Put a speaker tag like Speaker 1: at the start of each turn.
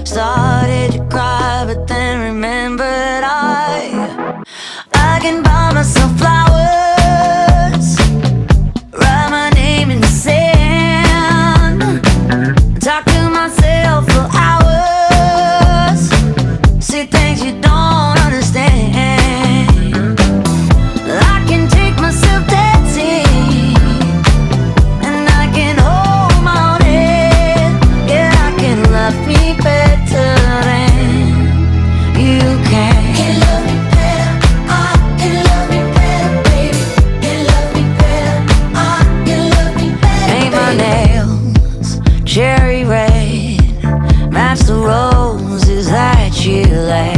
Speaker 1: Started to cry, but then remembered I can buy myself flowers, write my name in the sand, talk to myself for hours, see things you don't understand. I can take myself dancing, and I can hold my own head. Yeah, I can love me better than you can. Can love me better, I can love me better, baby. Can love me better, I can love me better. Paint my nails cherry red, match the roses that you laid.